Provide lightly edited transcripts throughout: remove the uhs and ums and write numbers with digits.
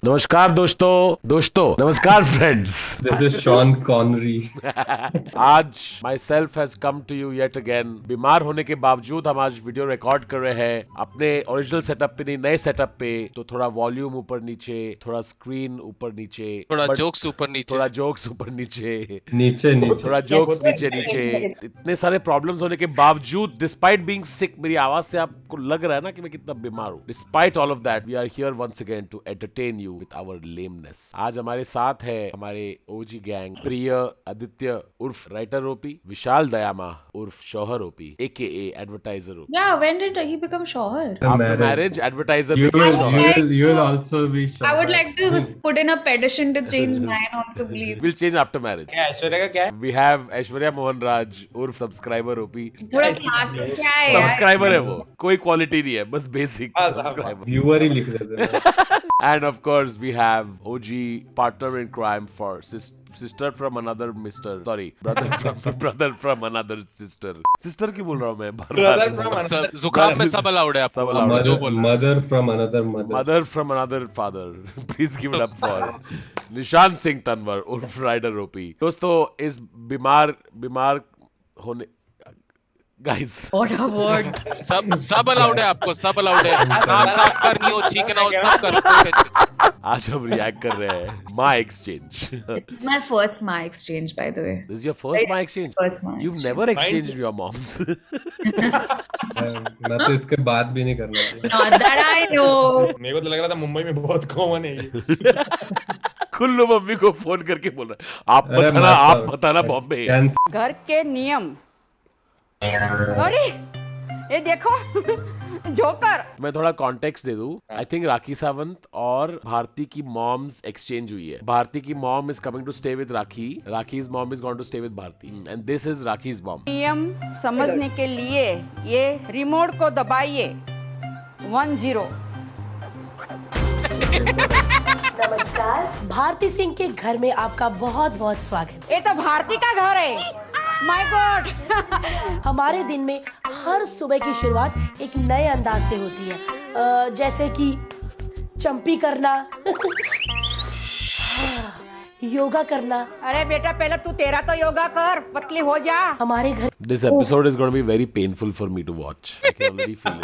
नमस्कार दोस्तों नमस्कार friends. This is Sean Connery. आज myself has come to you yet again. बीमार होने के बावजूद हम आज वीडियो रिकॉर्ड कर रहे हैं अपने ओरिजिनल सेटअप पे नहीं, नए सेटअप पे। तो थोड़ा वॉल्यूम ऊपर नीचे, थोड़ा स्क्रीन ऊपर नीचे, थोड़ा जोक्स ऊपर नीचे, थोड़ा जोक्स ऊपर नीचे, नीचे थोड़ा जोक्स नीचे। इतने सारे प्रॉब्लम्स होने के बावजूद, डिस्पाइट बीइंग सिक, मेरी आवाज से आपको लग रहा है ना कि मैं कितना बीमार हूँ। Despite all of that we are here once again to entertain you with our lameness. आज हमारे साथ है हमारे ओजी गैंग, प्रिय आदित्य उर्फ राइटर ओपी, विशाल दयामा उर्फ शौहर OP AKA advertiser OP. Yeah, when did he become Shohar? After marriage, advertiser You became will, Shohar. you will also be Shohar. I would like to put in a petition to change mine also, please. We'll change after marriage. क्या ऐश्वर्या का क्या है? We have Aishwarya Mohan राज उर्फ subscriber OP. थोड़ा class क्या है यार? Subscriber है वो, कोई क्वालिटी नहीं है, बस बेसिक सब्सक्राइबर। Viewer ही लिख देते हैं। And of course we have OG partner in crime for sister from another mister, sorry, brother from another sister की बोल रहा हूँ मैं बार-बार। सब जुकाम में सब अलाउड है आपको, सब allowed है, जो बोल Mother from another mother. mother from another father. Please give it up for निशान सिंह तनवर उर्फ राइडर ओपी। दोस्तों इस बीमार होने गाइस, What a word. सब अलाउड है आपको, सब अलाउड है। नाक साफ करनी हो, छींकना हो, सब कर। आज हम रिएक्ट कर रहे हैं माई exchange. This is my first my exchange, by the way. This is your first my exchange? First my You've exchange. never exchanged your moms. मैं तो इसके बाद भी नहीं करना चाहिए। Not that I know. मेरे को तो लग रहा था मुंबई में बहुत कॉमन है ये। कुल्लू मम्मी को फोन करके बोल रहे हैं, आप बताना बॉम्बे। घर के नियम। अरे ये देखो जोकर। मैं थोड़ा कॉन्टेक्स्ट दे दूं। आई थिंक राखी सावंत और भारती की मॉम्स एक्सचेंज हुई है। भारती की mom is coming to stay with Rakhi, Rakhi's mom is going to stay with Bharti, and this is Rakhi's mom. नियम समझने के लिए ये रिमोट को दबाइए 10। नमस्कार, भारती सिंह के घर में आपका बहुत बहुत स्वागत। ये तो भारती का घर है। My God. हमारे दिन में हर सुबह की शुरुआत एक नए अंदाज से होती है, जैसे कि चंपी करना, योगा करना। अरे बेटा पहले तू तेरा तो योगा कर, पतली हो जा। हमारे घर this episode is going to be very painful for me to watch. I can already feel it.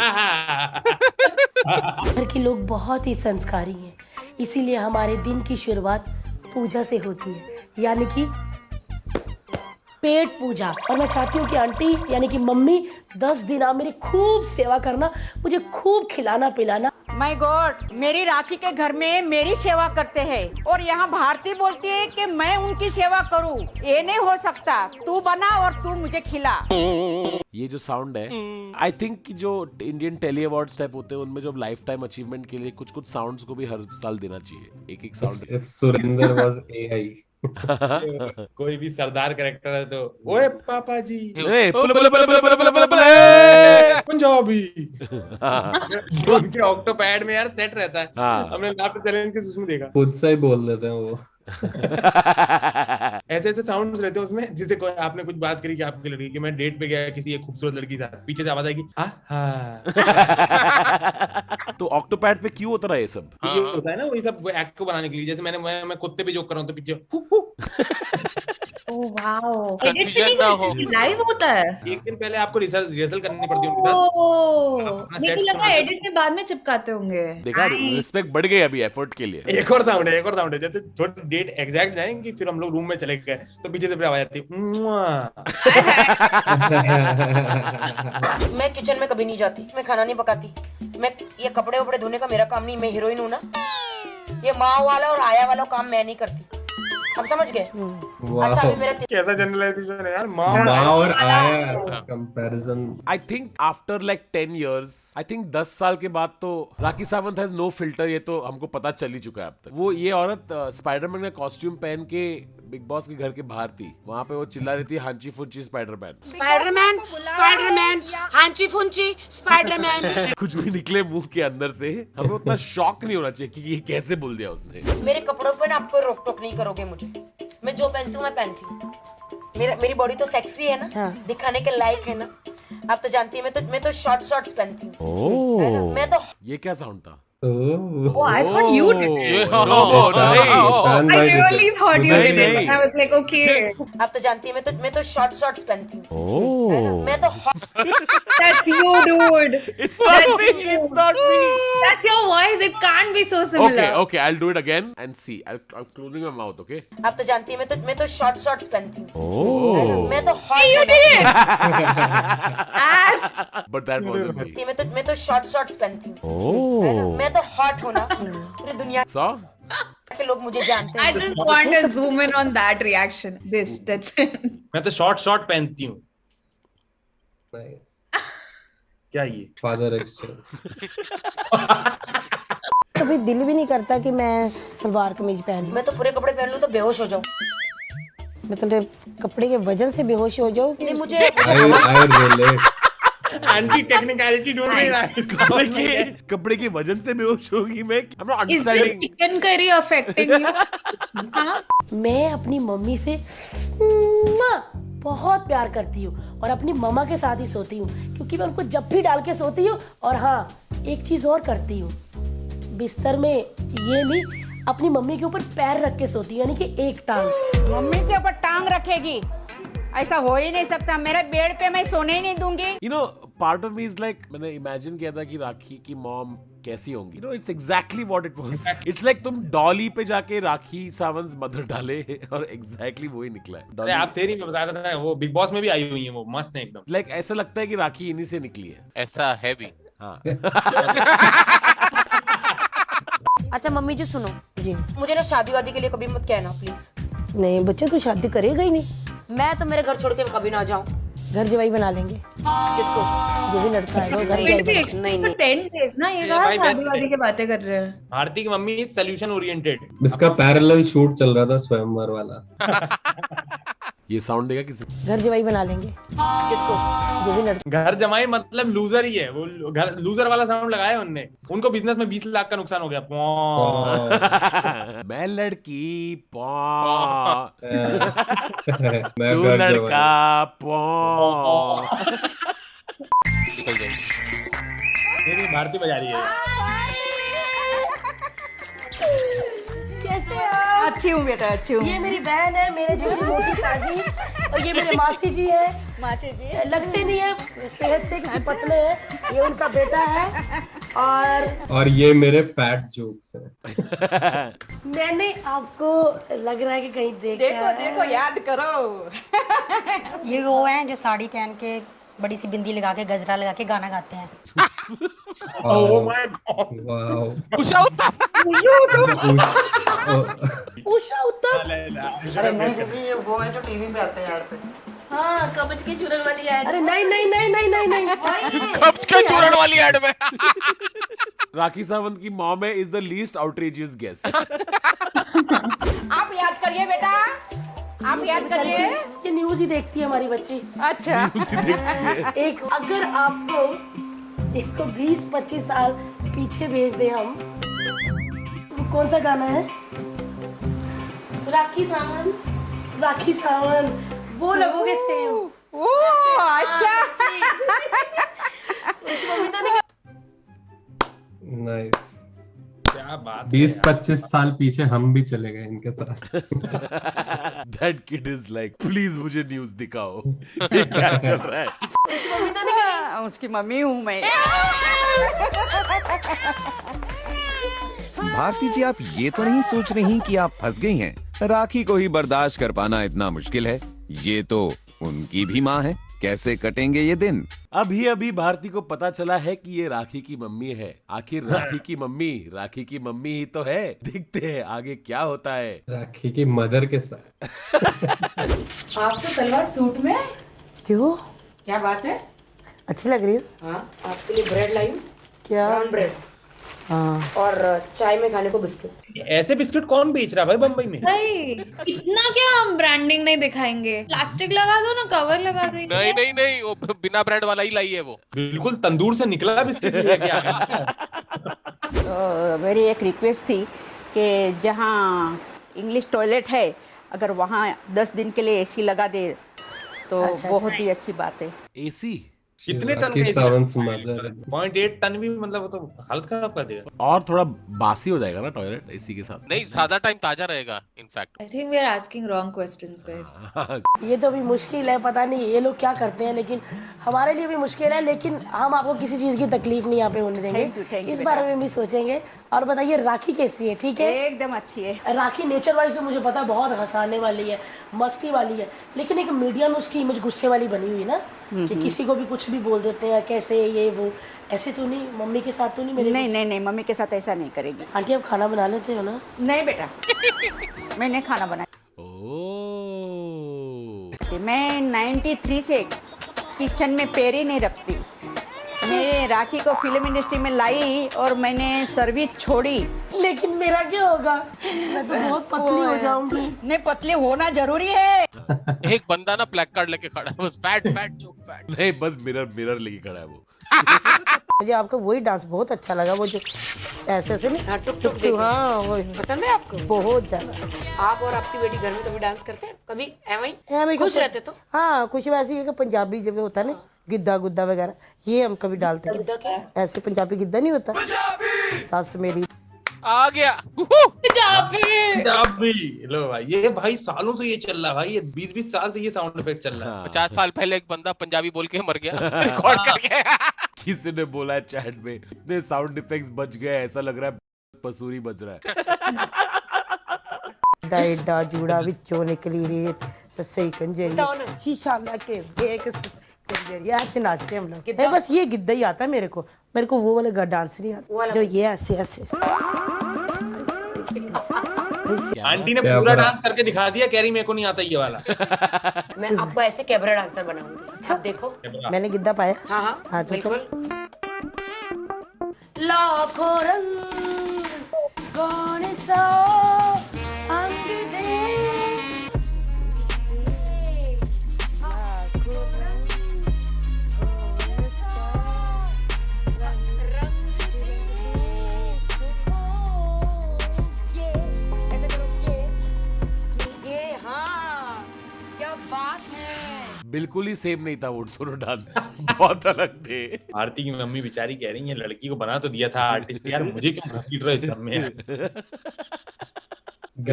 घर के लोग बहुत ही संस्कारी हैं, इसीलिए हमारे दिन की शुरुआत पूजा से होती है, यानी कि पेट पूजा। और मैं चाहती हूँ कि आंटी यानी कि मम्मी 10 दिन आप मेरी खूब सेवा करना, मुझे खूब खिलाना पिलाना। माय गॉड, मेरी राखी के घर में मेरी सेवा करते हैं और यहाँ भारती बोलती है कि मैं उनकी सेवा करूँ। ये नहीं हो सकता, तू बना और तू मुझे खिला। ये जो साउंड है, आई थिंक जो इंडियन टेली अवार्ड्स टाइप होते हैं उनमें जो लाइफ टाइम अचीवमेंट के लिए कुछ साउंड्स को भी हर साल देना चाहिए, एक sound. If Surendra was AI. कोई भी सरदार कैरेक्टर है तो ओए पापा जी पंजाबी। जो उनके ऑक्टोपैड में यार सेट रहता है। हाँ। हमने लाफ्टर चैलेंज के उसमें देखा, खुद से ही बोल देते हैं वो। ऐसे ऐसे साउंड्स रहते हैं उसमें। जैसे कोई आपने कुछ बात करी कि आपकी लड़की कि मैं डेट पे गया किसी एक खूबसूरत लड़की के साथ, पीछे से आवाज आएगी तो ऑक्टोपैड पे क्यों होता है ये सब? ये होता है ना, वही सब एक्ट को बनाने के लिए। जैसे मैं कुत्ते पे जोक कर रहा हूँ तो पीछे who, who. Oh wow. Confusion ना हो। Live होता है? एक दिन पहले आपको रिहर्सल करनी पड़ती है उनके साथ। ओह, मेरे को set लगा बनाना। एडिट के बाद में चिपकाते होंगे। देखा, रिस्पेक्ट बढ़ गई अभी एफर्ट के लिए। एक और साउंड है। जैसे थोड़ी डेट एग्जैक्ट जाएंगे, फिर हम लोग रूम में चले गए तो पीछे से फिर आवाज आती है मुआ। मैं किचन में कभी नहीं जाती, मैं खाना नहीं पकाती, मैं ये कपड़े वपड़े धोने का मेरा काम नहीं, मैं हीरोइन हूँ ना। ये माँ वाला और आया वाला काम मैं नहीं करती, अब समझ गए? अच्छा अभी मेरा कैसा जनरलाइजेशन है यार, माँ और आया comparison. I think after like 10 years, I think 10 साल के बाद तो Rakhi Sawant has no filter, ये तो हमको पता चल ही चुका है अब तक। वो ये औरत स्पाइडरमैन का कॉस्ट्यूम पहन के बिग बॉस के घर के बाहर थी, वहाँ पे वो चिल्ला रही थी हांची फुंची स्पाइडरमैन, स्पाइडरमैन, हांची फुंची स्पाइडरमैन। कुछ भी निकले मुंह के अंदर से। हमें उतना शॉक नहीं होना चाहिए कि ये कैसे बोल दिया उसने। मेरे कपड़ों पर आप कोई रोक टोक नहीं करोगे मुझे, मैं जो पहनती हूँ मैं पहनती हूँ। मेरी बॉडी तो सेक्सी है ना, दिखाने के लायक है ना। आप तो जानती है मैं तो शॉर्ट्स पहनती हूँ। ओह, मैं तो ये क्या साउंड था? Oh, I thought you did it. No, नहीं. ईशान I भाई did really it. thought you did it. नहीं. I was like, okay, आप तो जानती है मैं तो शॉर्ट्स पहनती हूँ Oh. मैं तो hot- that's you, dude. It's not That's me. you. It's not me. That's your voice. It can't be so similar. Okay. I'll do it again and see. I'm closing my mouth. Okay. आप तो जानती है मैं तो shorts पहनती हूँ Oh. मैं तो hot You होना- did it. Ass. But that wasn't me. मैं तो शॉर्ट्स पहनती हूँ Oh. मैं तो हॉट होना पूरी दुनिया So. के लोग मुझे जानते I हैं just want to zoom in on that reaction. That's it. मैं तो शॉर्ट पहनती हूँ Nice. क्या ये Father exchange. कभी दिल भी नहीं करता कि मैं सलवार कमीज पहनूं। मैं तो पूरे कपड़े पहन लूँ तो बेहोश हो जाऊँ मतलब कपड़े के वजन से बेहोश हो जाओ। नहीं मुझे I relate. एंटी टेक्निकलिटी ढूंढ रही है देखिए, कपड़े की वजन से बेहोश होगी मैं. I'm not Is the understanding. chicken curry affecting you? हाँ? मैं अपनी मम्मी से मुआ, बहुत प्यार करती हूँ और अपनी मम्मा के साथ ही सोती हूँ क्योंकि मैं उनको जब भी डाल के सोती हूँ। और हाँ, एक चीज और करती हूँ, बिस्तर में ये नहीं अपनी मम्मी के ऊपर पैर रख के सोती हूँ, यानी कि एक टांग। मम्मी के ऊपर टांग रखेगी, ऐसा हो ही नहीं सकता। मेरे बेड पे मैं सोने ही नहीं दूंगी। You know, part of me is like, मैंने इमेजिन किया था कि राखी की मॉम कैसी होंगी. You know, it's exactly what it was. It's like तुम डॉली पे जाके राखी सावंत मदर डाले और exactly वही निकला है. अरे आप थेरी में बता रहा था वो बिग बॉस में भी आई हुई है वो मस्त है एकदम Like ऐसा लगता है कि राखी इन्हीं से निकली है. ऐसा है भी हाँ. अच्छा मम्मी जी सुनो जी मुझे ना शादी वादी के लिए कभी मत कहना प्लीज नहीं बच्चे, तू शादी करेगा ही नहीं, मैं तो मेरे घर छोड़ के कभी ना जाऊँ घर जवाई बना लेंगे। किसको जो भी लड़का है वो घर Wait, जवाई wait, नहीं, नहीं। 10 days ना ये ये कहा भाई शादी वैसे- वादी की बातें कर रहे हैं. भारती की मम्मी सोल्यूशन ओरिएंटेड इसका पैरेलल शूट चल रहा था स्वयंवर वाला. ये साउंड देगा किसी. घर जवाई बना लेंगे। किसको जो भी लड़का घर जमाई मतलब लूजर ही है वो घर लूजर वाला साउंड लगाया उनने उनको बिजनेस में 20 लाख का नुकसान हो गया मैं लड़की पौ. मैं तू घर लड़का पौ. निकल जाएगी मेरी भारती बजा रही है कैसे आप? अच्छी हूँ बेटा, अच्छी हूँ। ये मेरी बहन है, मेरे जैसी मोटी ताजी, और ये मेरे मासी जी है। मासी जी लगते नहीं है सेहत से क्योंकि पतले हैं। ये उनका बेटा है और ये मेरे फैट जोक्स हैं. मैंने आपको लग रहा है कि कहीं देखा देखो है। देखो याद करो। ये वो हैं जो साड़ी पहन के बड़ी सी बिंदी लगा के गजरा लगा के गाना गाते हैं। Oh my god wow. Usha Uttam Usha उत्तम। अरे नहीं दीदी, ये वो है जो टीवी पे आते हैं यार पे. हाँ, कब्ज के चूरन वाली ऐड। अरे नहीं नहीं नहीं नहीं नहीं नहीं कब्ज के चूरन वाली ऐड में राखी सावंत की मॉम है is the least outrageous guess. आप याद करिए बेटा, आप याद करिए। ये न्यूज ही देखती है हमारी बच्ची। अच्छा एक अगर आपको इसको 20-25 साल पीछे भेज दे हम, वो कौन सा गाना है? राखी सावंत वो लगोगे सेम। ओह अच्छा। नाइस. क्या बात 20-25 साल पीछे हम भी चले गए इनके साथ. That kid is like, please मुझे न्यूज दिखाओ. ये क्या चल रहा है? उसकी मम्मी हूँ मैं। भारती जी, आप ये तो नहीं सोच रही कि आप फंस गई हैं? राखी को ही बर्दाश्त कर पाना इतना मुश्किल है? ये तो उनकी भी माँ है, कैसे कटेंगे ये दिन? अभी भारती को पता चला है कि ये राखी की मम्मी है. आखिर राखी की मम्मी ही तो है. देखते हैं आगे क्या होता है. राखी की मदर के साथ. आप तो सलवार सूट में, क्यों? क्या बात है? अच्छी लग रही हो। हाँ आपके लिए ब्रेड लाई हूँ, क्या? ब्राउन ब्रेड हाँ। और चाय में खाने को बिस्किट। ऐसे बिस्किट कौन बेच रहा है भाई बम्बई में? नहीं, इतना क्या हम ब्रांडिंग नहीं दिखाएंगे. प्लास्टिक लगा दो ना, कवर लगा दो. नहीं वो बिना ब्रांड वाला ही लाई है वो. बिल्कुल तंदूर से निकला बिस्किट लेके आ गया. तो मेरी एक रिक्वेस्ट थी कि जहाँ इंग्लिश टॉयलेट है, अगर वहाँ 10 दिन के लिए एसी लगा दे तो अच्छा, बहुत ही अच्छी बात है. एसी कितने ton Rakhi Sawant mother 0.8 ton भी मतलब वो तो हालत खराब कर देगा। और थोड़ा बासी हो जाएगा ना टॉयलेट इसी के साथ। नहीं, ज्यादा टाइम ताजा रहेगा in fact. I think we are asking wrong questions, guys. ये तो भी मुश्किल है, पता नहीं ये लोग क्या करते हैं, लेकिन हमारे लिए भी मुश्किल है। लेकिन हम आपको किसी चीज की तकलीफ नहीं यहाँ पे होने देंगे, Thank you, इस बारे में भी सोचेंगे। और बताइए राखी कैसी है? ठीक है, एकदम अच्छी है। राखी नेचर वाइज तो मुझे पता है बहुत हंसाने वाली है, मस्ती वाली है, लेकिन एक मीडिया में उसकी इमेज गुस्से वाली बनी हुई ना, कि किसी को भी कुछ भी बोल देते हैं, कैसे ये वो। ऐसे तो नहीं, मम्मी के साथ तो नहीं मेरे? नहीं, मम्मी के साथ ऐसा नहीं करेगी। आंटी आप खाना बना लेते हो ना? नहीं बेटा, मैंने खाना बनाया। मैं 93 से किचन में पैर ही नहीं रखती। मैं राखी को फिल्म इंडस्ट्री में लाई और मैंने सर्विस छोड़ी। लेकिन मेरा क्या होगा? मैं तो बहुत पतली हो जाऊंगी। नहीं, पतली होना जरूरी है। एक बंदा ना ब्लैक कार्ड लेके खड़ा है, बस फैट जोक फैट। नहीं, बस मिरर लेके खड़ा है वो। मुझे आपका वही डांस बहुत अच्छा लगा, वो जो ऐसे ऐसे नहीं, टुक। हाँ, वो पसंद है आपको? बहुत ज्यादा। आप और आपकी बेटी घर में कभी डांस करते हैं? कभी हमें खुश रहते तो? हाँ, खुश वैसे ही कि पंजाबी जब होता है ना, गिद्दा गुद्दा वगैरह, ये हम कभी डालते हैं। ऐसे पंजाबी गिद्दा नहीं होता, सास मेरी आ गया। पंजाबी। लो भाई, ये भाई सालों से ये चल रहा है भाई, ये 20-20 साल से ये साउंड इफेक्ट चल रहा है। 50 साल पहले एक बंदा पंजाबी बोल के मर गया रिकॉर्ड करके। किसी ने बोला है चैट में, इतने साउंड इफेक्ट्स बच गए, ऐसा लग रहा है पसूरी बज रहा है। एडा जूड़ा विचों निकली रेत, ससई कंजरी शीशा लगे देख कंजरी, ऐसे नाचते हम लोग। बस ये गिद्दा ही आता है मेरे को वो वाला डांस नहीं आता, जो ये ऐसे ऐसे। आंटी ने पूरा डांस करके दिखा दिया, कह रही मेरे को नहीं आता ये वाला। मैं आपको ऐसे कैबरा डांसर बनाऊंगी। अच्छा देखो, मैंने गिद्दा पाया। हाँ, बिल्कुल। लाखों रंग कौन सा अंग दे, लाखों रंग कौन सा रंग दे, ऐसे करो, ये हाँ, क्या बात है। बिल्कुल ही सेम नहीं था वो दोनों डांस, बहुत अलग थे। आरती की मम्मी बेचारी कह रही है, लड़की को बना तो दिया था आर्टिस्ट, यार मुझे क्यों घसीट रहे हो इस सब में यार।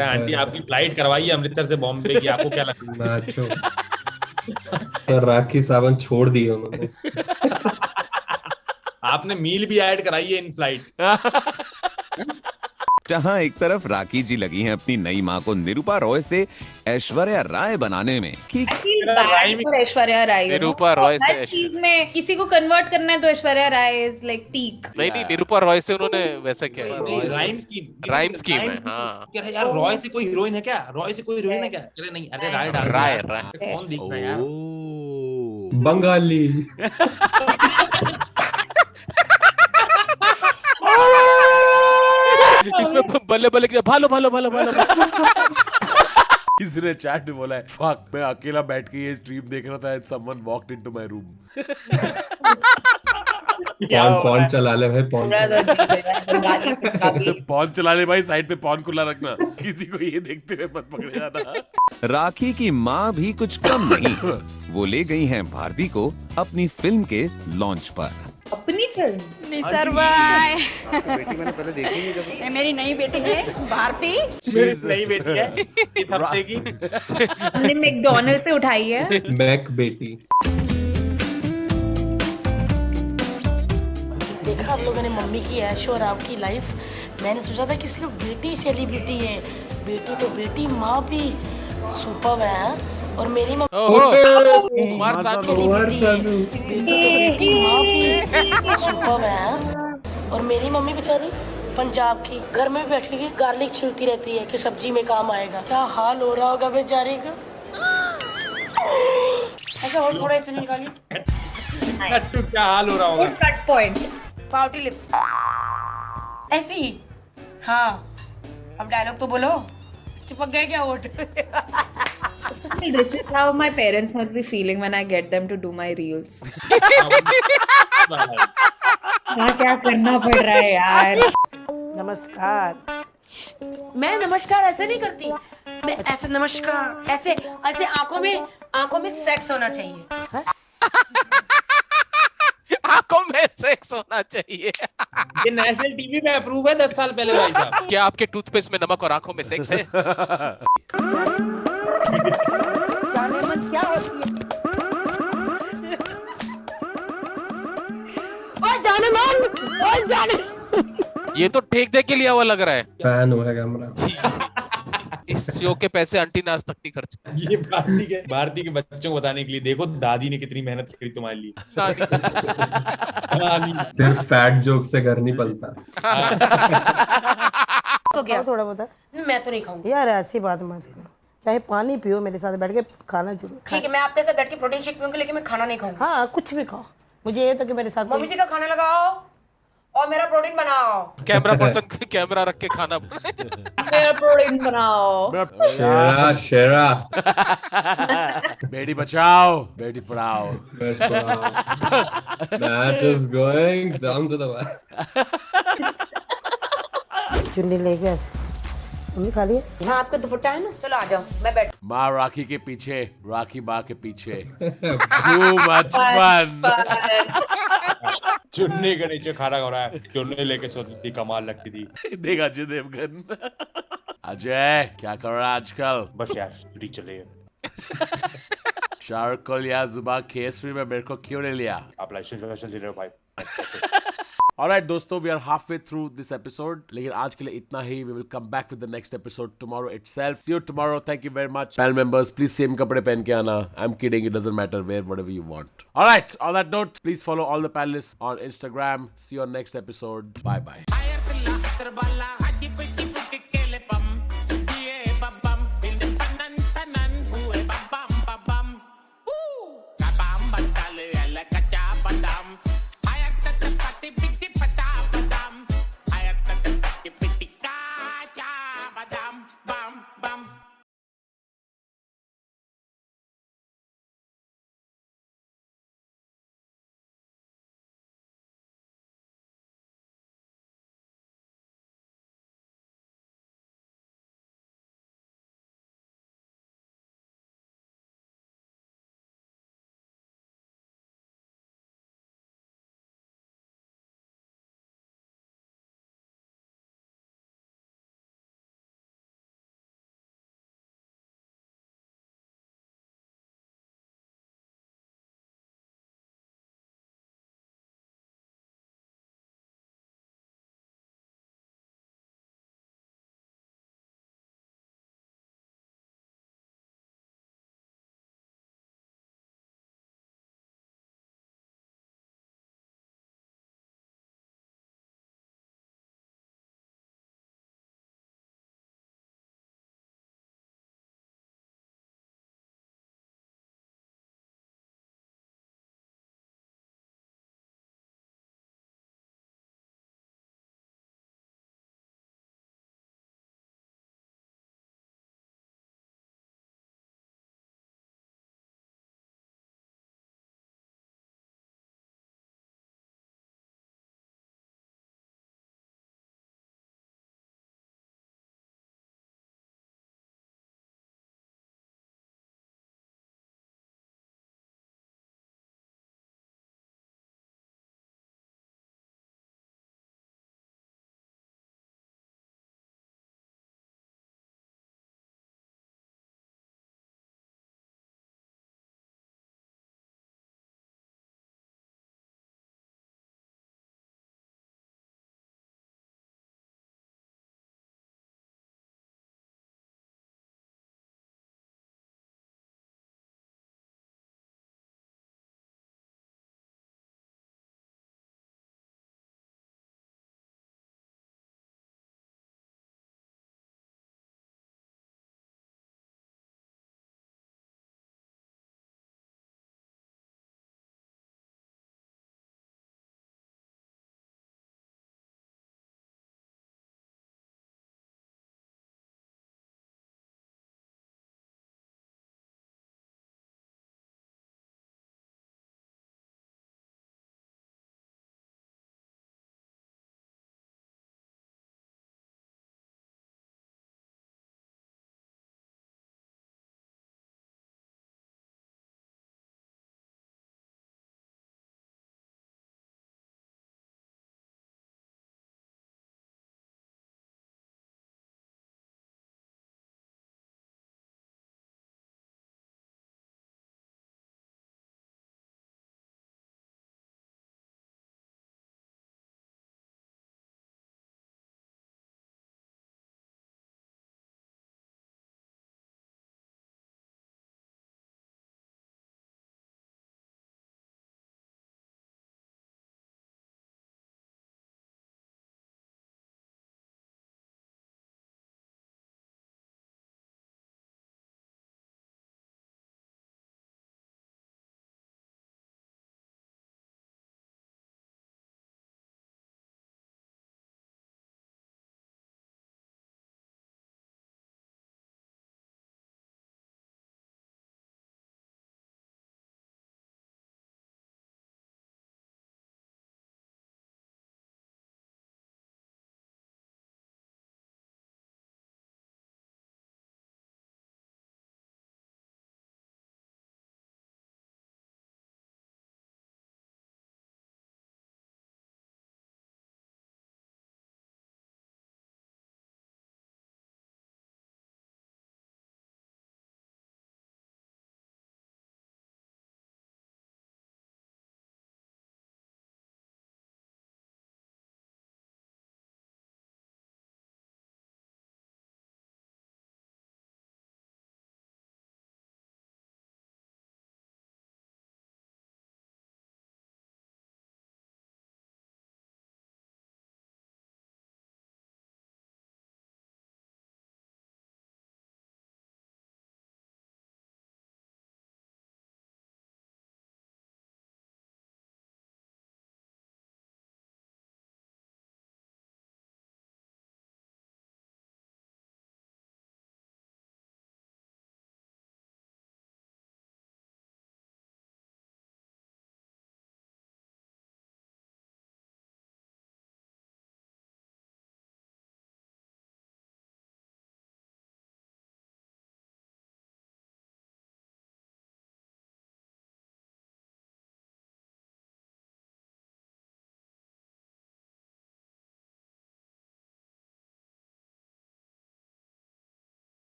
आंटी आपकी फ्लाइट करवाई है अमृतसर से बॉम्बे की, आपको क्या लगता है? तो राखी सावंत छोड़ दी है उन्होंने। आपने मील भी ऐड कराई है इन फ्लाइट। जहां एक तरफ राखी जी लगी हैं अपनी नई मां को निरूपा रॉय से ऐश्वर्या राय बनाने में, कि ऐश्वर्या राय, निरूपा रॉय से चीज में किसी को कन्वर्ट करना है तो Aishwarya Rai is like peak. नहीं, निरूपा रॉय से उन्होंने वैसा किया राइम स्कीम है। हाँ यार, रॉय से कोई हीरोइन है क्या? रॉय से कोई हीरोइन है क्या? अरे नहीं, अरे राय कौन दिख रहा है यार? बंगाली। इसमें बल्ले बल्ले किया, भालो। किसी ने चैट में बोला है, फक, मैं अकेला बैठ के ये स्ट्रीम देख रहा था, someone walked into my room. Porn चला ले भाई, पॉन चला ले भाई, साइड पे पॉन खुला रखना, किसी को ये देखते हुए मत पकड़े जाना। राखी की मां भी कुछ कम नहीं, वो ले गई हैं भारती को अपनी फिल्म के लॉन्च पर। अपनी फिल्म निसर भाई, बेटी मैंने पहले देखी नहीं जब। ये मेरी नई बेटी है भारती। मेरी नई बेटी है इस हफ्ते की, हमने मैकडॉनल्ड से उठाई है। मैक बेटी। देखा आप लोगों ने मम्मी की ऐश और आपकी लाइफ। मैंने सोचा था कि सिर्फ बेटी सेलिब्रिटी है, बेटी तो बेटी, माँ भी सुपर्ब है। और मेरी कुमार सानू, बेटी तो बेटी, माँ भी सुपर्ब है। और मेरी मम्मी बेचारी पंजाब की, घर में बैठ के गार्लिक छिलती रहती है कि सब्जी में काम आएगा। क्या हाल हो रहा होगा बेचारी का। ऐसा और थोड़ा ऐसे निकालिए। क्या हाल हो रहा होगा? कट पॉइंट, पाउटी लिप, ऐसी ही। हाँ, अब डायलॉग तो बोलो। चिपक गए क्या vote? This is how my parents must be feeling when I get them to do my reels. क्या करना पड़ रहा है यार। नमस्कार। मैं नमस्कार ऐसे नहीं करती, मैं ऐसे नमस्कार, ऐसे ऐसे आंखों में सेक्स होना चाहिए। आंखों में सेक्स होना चाहिए। ये नेशनल टीवी पे अप्रूव है 10 साल पहले भाई साहब। क्या आपके टूथपेस्ट में नमक और आंखों में सेक्स है? जाने मन क्या होती है? ओए जाने मन, ओए जाने। ये तो ठेक दे के लिया हुआ लग रहा है। फैन हुआ कैमरा। इस शो के पैसे आंटी ने आज तक नहीं खर्च। ये भारती के बच्चों को बताने के लिए, देखो दादी ने कितनी मेहनत करी तुम्हारे लिए। फिर फैट जोक से घर नहीं पलता। तो क्या थोड़ा बहुत? मैं तो नहीं खाऊंगी यार, ऐसी बात मत करो। चाहे पानी पियो, मेरे साथ बैठ के खाना जरूर। ठीक है, मैं आपके साथ बैठ के प्रोटीन शेक पीऊंगी, लेकिन मैं खाना नहीं खाऊंगी। हाँ, कुछ भी खाओ, मुझे ये तो कि मेरे साथ मम्मी जी का खाना लगाओ और मेरा प्रोटीन बनाओ। कैमरा पर्सन कैमरा रख के खाना मेरा प्रोटीन बनाओ। शेरा शेरा। Beti Bachao Beti Padhao. Match is going down to the wire. चुन्नी लेके मम्मी खा लिए? हाँ, आपका दुपट्टा है ना, चलो आ जाओ, मैं बैठ। माँ राखी के पीछे, राखी माँ के पीछे। Too much fun. चुन्नी के नीचे खाना खा रहा है, चुन्नी लेके सोती थी, कमाल लगती थी। देखा अजय देवगन। अजय क्या कर रहा है आजकल? बस यार फ्री चले। शाहरुख को लिया जुबा केसरी में, मेरे को क्यों नहीं लिया? आप लाइसेंस ले रहे हो भाई। Alright दोस्तों, we are halfway through this episode. लेकिन आज के लिए इतना ही. We will come back with the next episode tomorrow itself. See you tomorrow. Thank you very much. Panel members, please same कपड़े पहन के आना. I'm kidding. It doesn't matter. Wear whatever you want. Alright. On that note, please follow all the panelists on Instagram. See you on next episode. Bye bye.